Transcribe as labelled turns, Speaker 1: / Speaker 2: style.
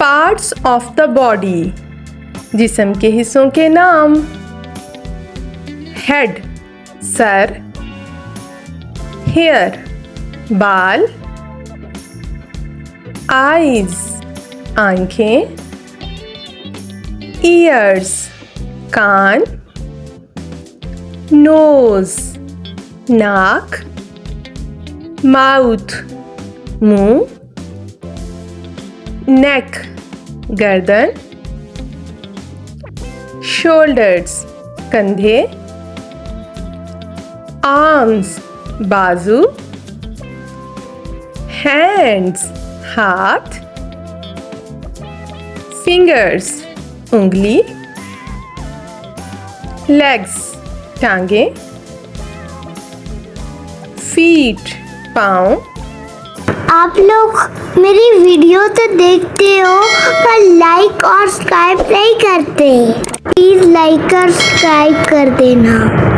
Speaker 1: parts of the body, जिस्म के हिस्सों के नाम. head, sir. hair, बाल. eyes, आंखें. ears, कान. nose, नाक. mouth, मुंह. neck, गर्दन. shoulders, कंधे. arms, बाजू. hands, हाथ. fingers, उंगली. legs, टांगे. feet, पाँव.
Speaker 2: आप लोग मेरी वीडियो तो देखते हो पर लाइक और सब्सक्राइब नहीं करते. प्लीज लाइक और सब्सक्राइब कर देना.